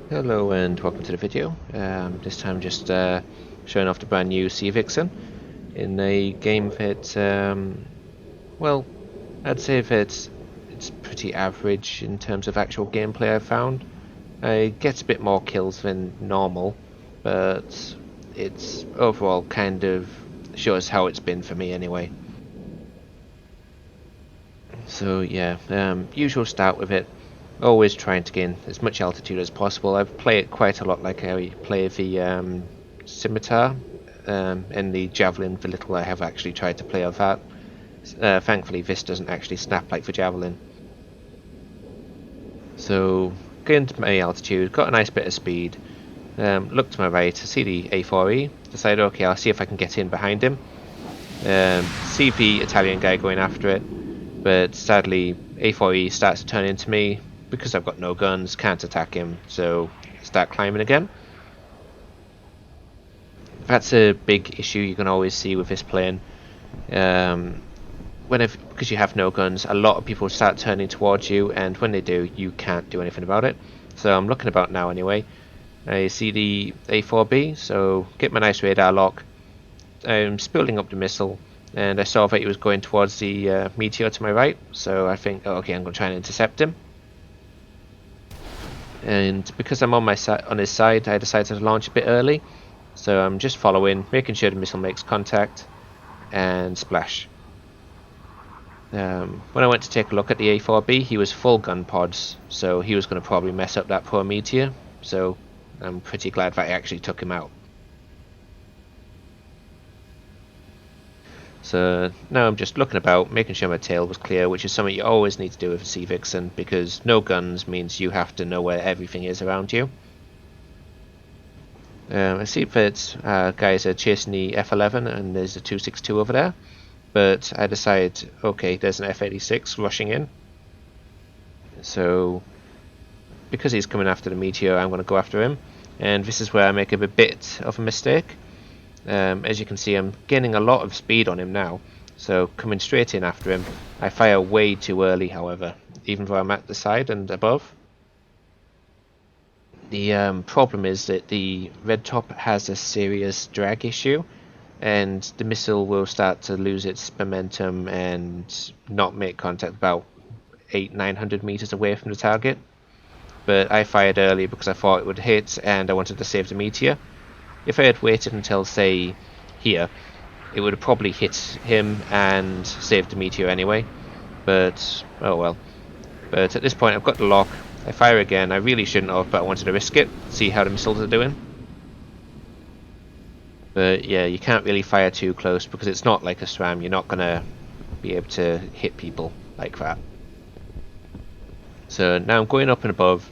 Hello and welcome to the video. This time just showing off the brand new Vixen in a game that, well, I'd say that it's pretty average in terms of actual gameplay I've found. It gets a bit more kills than normal, but it's overall kind of shows how it's been for me anyway. So yeah, usual start with it. Always trying to gain as much altitude as possible. I play it quite a lot like I play the scimitar and the javelin. The little I have actually tried to play of that. Thankfully, this doesn't actually snap like the javelin. So, getting to my altitude, got a nice bit of speed. Look to my right, see the A4E. Decide, okay, I'll see if I can get in behind him. See the Italian guy going after it, but sadly, A4E starts to turn into me. Because I've got no guns, can't attack him, so start climbing again. That's a big issue you can always see with this plane. Because you have no guns, a lot of people start turning towards you, and when they do, you can't do anything about it. So I'm looking about now anyway. I see the A4B, so get my nice radar lock. I'm spooling up the missile, and I saw that he was going towards the meteor to my right, so I think, oh, okay, I'm going to try and intercept him. And because I'm on his side, I decided to launch a bit early. So I'm just following, making sure the missile makes contact, and splash. When I went to take a look at the A4B, he was full gun pods, so he was going to probably mess up that poor meteor. So I'm pretty glad that I actually took him out. So now I'm just looking about, making sure my tail was clear, which is something you always need to do with a Vixen, because no guns means you have to know where everything is around you. I see that guys are chasing the F-11 and there's a 262 over there, but I decide, okay, there's an F-86 rushing in. So because he's coming after the meteor, I'm going to go after him, and this is where I make a bit of a mistake. As you can see, I'm gaining a lot of speed on him now, so coming straight in after him. I fire way too early, however, even though I'm at the side and above. The problem is that the red top has a serious drag issue, and the missile will start to lose its momentum and not make contact about 800-900 meters away from the target. But I fired early because I thought it would hit and I wanted to save the meteor. If I had waited until, say, here, it would have probably hit him and saved the meteor anyway. But, oh well. But at this point I've got the lock. I fire again. I really shouldn't have, but I wanted to risk it. See how the missiles are doing. But yeah, you can't really fire too close because it's not like a SRAM. You're not going to be able to hit people like that. So now I'm going up and above.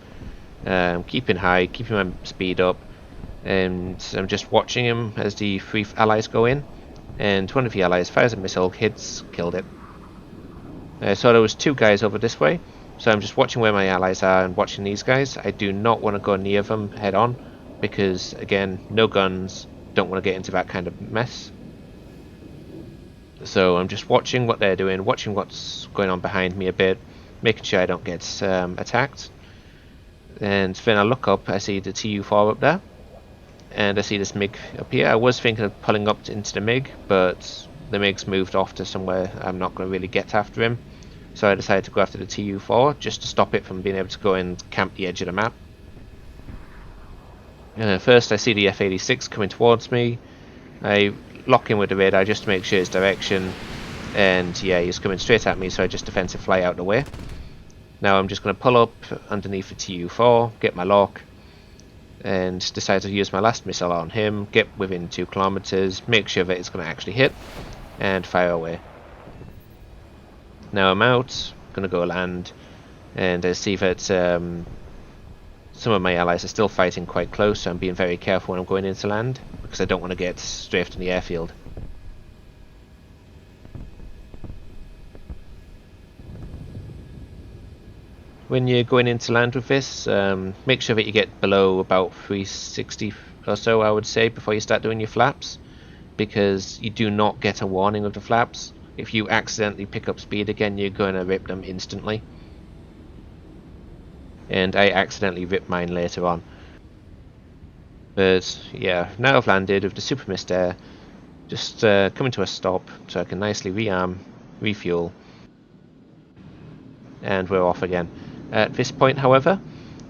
Keeping high, keeping my speed up. And I'm just watching him as the three allies go in, and one of the allies fires a missile, hits, killed it. So there was two guys over this way, so I'm just watching where my allies are and watching these guys. I do not want to go near them head on, because again, no guns, don't want to get into that kind of mess. So I'm just watching what they're doing, watching what's going on behind me a bit, making sure I don't get attacked. And then I look up, I see the TU-4 up there. And I see this MiG up here. I was thinking of pulling up into the MiG, but the MiG's moved off to somewhere I'm not going to really get after him. So I decided to go after the TU-4 just to stop it from being able to go and camp the edge of the map. First I see the F-86 coming towards me. I lock in with the radar just to make sure his direction. And yeah, he's coming straight at me, so I just defensive fly out the way. Now I'm just going to pull up underneath the TU-4, get my lock, and decide to use my last missile on him, get within 2 kilometers, make sure that it's going to actually hit, and fire away. Now I'm out, going to go land, and I see that some of my allies are still fighting quite close, so I'm being very careful when I'm going into land, because I don't want to get strafed in the airfield. When you're going into land with this, make sure that you get below about 360 or so, I would say, before you start doing your flaps, because you do not get a warning of the flaps. If you accidentally pick up speed again, you're going to rip them instantly. And I accidentally ripped mine later on. But yeah, now I've landed with the super mist air, just coming to a stop so I can nicely rearm, refuel, and we're off again. At this point, however,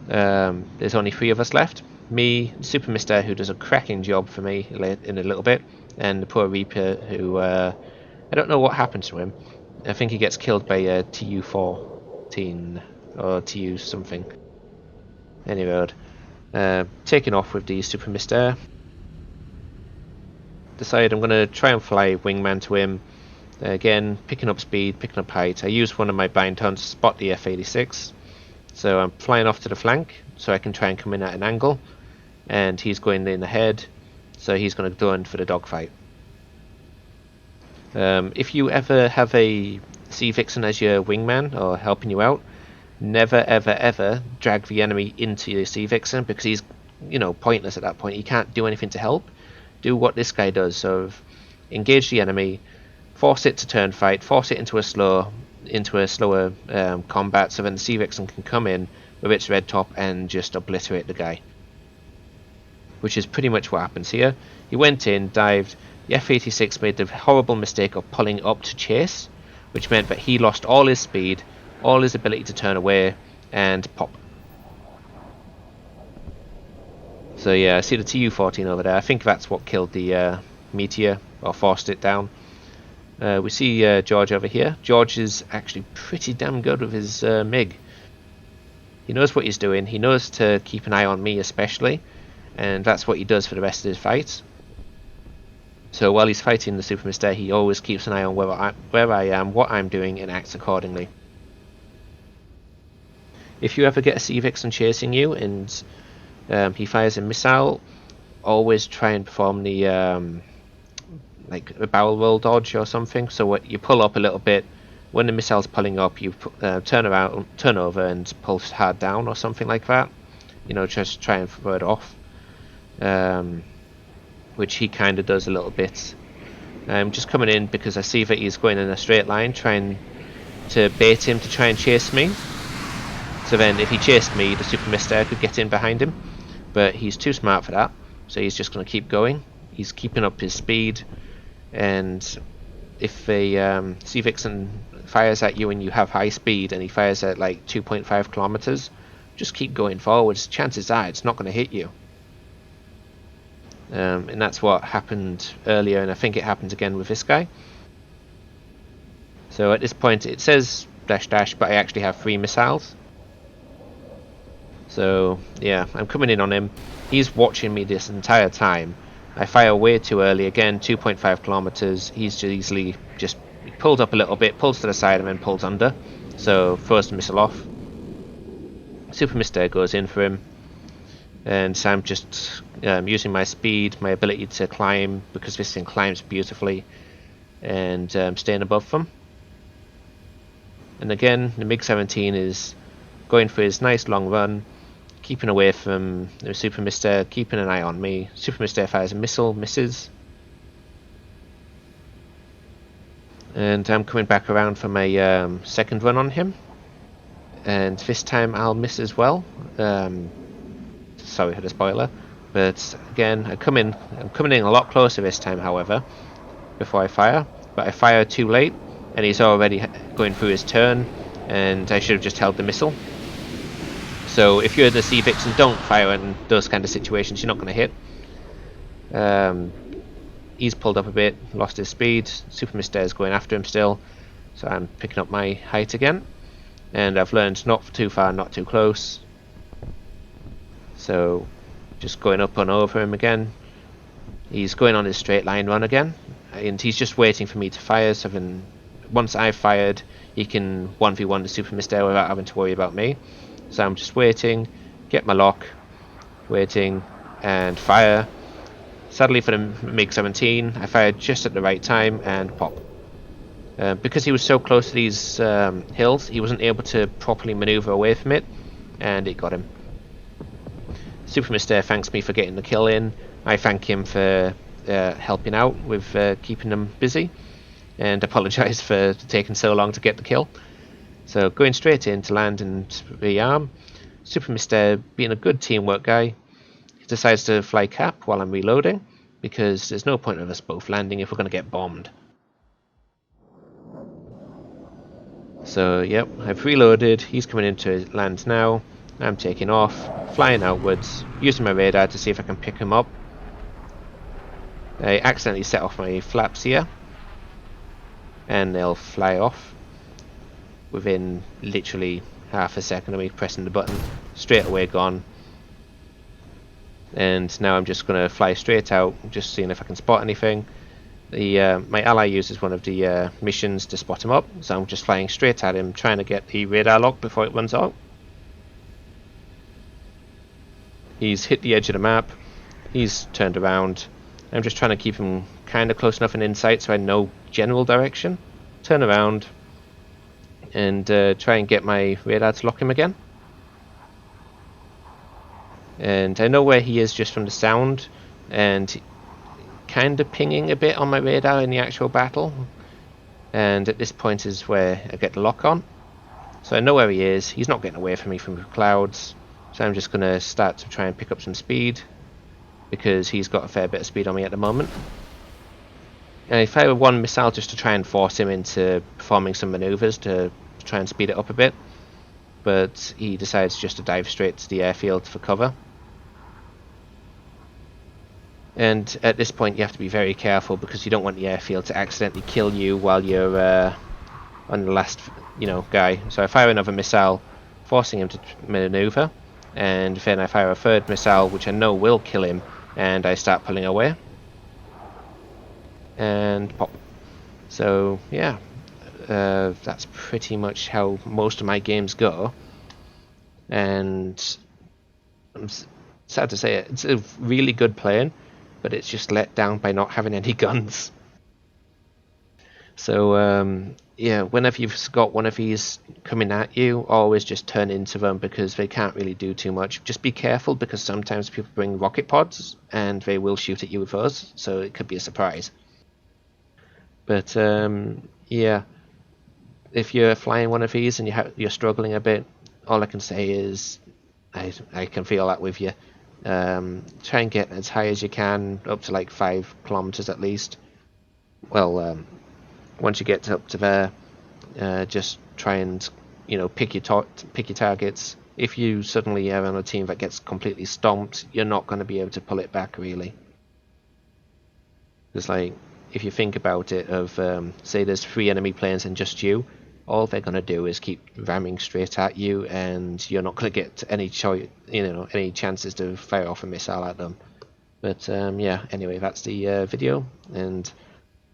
there's only 3 of us left. Me, Super Mister, who does a cracking job for me in a little bit, and the poor Reaper, who I don't know what happened to him. I think he gets killed by a TU-14 or TU something. Anyway, taking off with the Super Mister. Decide I'm going to try and fly Wingman to him. Again, picking up speed, picking up height. I use one of my bind hunts to spot the F-86. So I'm flying off to the flank, so I can try and come in at an angle. And he's going in ahead, so he's going to go in for the dogfight. If you ever have a Sea Vixen as your wingman or helping you out, never ever ever drag the enemy into your Sea Vixen, because he's, you know, pointless at that point. He can't do anything to help. Do what this guy does, so engage the enemy, force it to turn fight, force it into a slower combat, so then the Sea Vixen can come in with its red top and just obliterate the guy. Which is pretty much what happens here. He went in, dived, the F-86 made the horrible mistake of pulling up to chase, which meant that he lost all his speed, all his ability to turn away, and pop. So yeah, I see the TU-14 over there. I think that's what killed the Meteor, or forced it down. We see George over here. George is actually pretty damn good with his MiG. He knows what he's doing. He knows to keep an eye on me especially, and that's what he does for the rest of his fights. So while he's fighting the Super Mister, he always keeps an eye on where I am, what I'm doing, and acts accordingly. If you ever get a Sea Vixen chasing you and he fires a missile, always try and perform the like a barrel roll dodge or something. So what, you pull up a little bit. When the missile's pulling up, you turn over, and pull hard down or something like that. You know, just try and throw it off. Which he kind of does a little bit. I'm just coming in because I see that he's going in a straight line, trying to bait him to try and chase me. So then if he chased me, the Super Mister could get in behind him, but he's too smart for that, so he's just going to keep going. He's keeping up his speed, and if a Sea Vixen fires at you and you have high speed and he fires at like 2.5 kilometers, just keep going forwards. Chances are it's not going to hit you. And that's what happened earlier, and I think it happens again with this guy. So at this point it says dash dash, but I actually have 3 missiles. So yeah, I'm coming in on him. He's watching me this entire time. I fire way too early, again 2.5 kilometers. He's easily just pulled up a little bit, pulls to the side and then pulls under. So throws the missile off. Super Mister goes in for him. And so I'm just using my speed, my ability to climb, because this thing climbs beautifully, and staying above them. And again, the MiG-17 is going for his nice long run, keeping away from the Super Mister, keeping an eye on me. Super Mister fires a missile, misses. And I'm coming back around for my second run on him. And this time I'll miss as well. Sorry for the spoiler, but again I'm coming in a lot closer this time, however, before I fire, but I fire too late and he's already going through his turn, and I should have just held the missile. So if you're the Sea Vixen, don't fire in those kind of situations, you're not going to hit. He's pulled up a bit, lost his speed. Super Mister is going after him still, so I'm picking up my height again, and I've learned not too far, not too close. So just going up and over him again. He's going on his straight line run again, and he's just waiting for me to fire, so then once I've fired he can 1v1 the Super Mister without having to worry about me. So I'm just waiting, get my lock, waiting, and fire. Sadly for the MiG-17, I fired just at the right time and pop. Because he was so close to these hills, he wasn't able to properly maneuver away from it, and it got him. Super Mister thanks me for getting the kill in. I thank him for helping out with keeping them busy, and apologise for taking so long to get the kill. So going straight in to land and rearm. Super Mister being a good teamwork guy, decides to fly cap while I'm reloading, because there's no point of us both landing if we're going to get bombed. So yep, I've reloaded, he's coming into land now, I'm taking off, flying outwards, using my radar to see if I can pick him up. I accidentally set off my flaps here, and they'll fly off within literally half a second of me pressing the button, straight away gone. And now I'm just going to fly straight out, just seeing if I can spot anything. My ally uses one of the missions to spot him up, so I'm just flying straight at him, trying to get the radar lock before it runs out. He's hit the edge of the map, he's turned around. I'm just trying to keep him kind of close enough in insight so I know general direction. Turn around and try and get my radar to lock him again. And I know where he is just from the sound, and kind of pinging a bit on my radar in the actual battle, and at this point is where I get the lock on, so I know where he is. He's not getting away from me from the clouds, so I'm just going to start to try and pick up some speed, because he's got a fair bit of speed on me at the moment. And I fire one missile just to try and force him into performing some maneuvers to try and speed it up a bit, but he decides just to dive straight to the airfield for cover. And at this point you have to be very careful, because you don't want the airfield to accidentally kill you while you're on the last guy. So I fire another missile, forcing him to maneuver, and then I fire a third missile which I know will kill him, and I start pulling away. And pop. So yeah, that's pretty much how most of my games go. And I'm sad to say it, it's a really good plane, but it's just let down by not having any guns. So yeah, whenever you've got one of these coming at you, always just turn into them, because they can't really do too much. Just be careful, because sometimes people bring rocket pods and they will shoot at you with those, so it could be a surprise. But yeah, if you're flying one of these and you're struggling a bit, all I can say is I can feel that with you. Try and get as high as you can, up to like 5 kilometers at least. Well, once you get up to there, just try and pick your targets. If you suddenly are on a team that gets completely stomped, you're not going to be able to pull it back really. Because like, if you think about it, of say there's 3 enemy planes and just you, all they're going to do is keep ramming straight at you, and you're not going to get any any chances to fire off a missile at them. But yeah, anyway, that's the video, and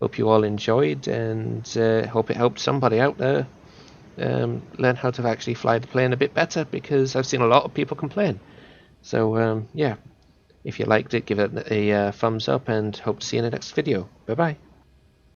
hope you all enjoyed, and hope it helped somebody out there learn how to actually fly the plane a bit better, because I've seen a lot of people complain. So yeah, if you liked it, give it a thumbs up, and hope to see you in the next video. Bye bye.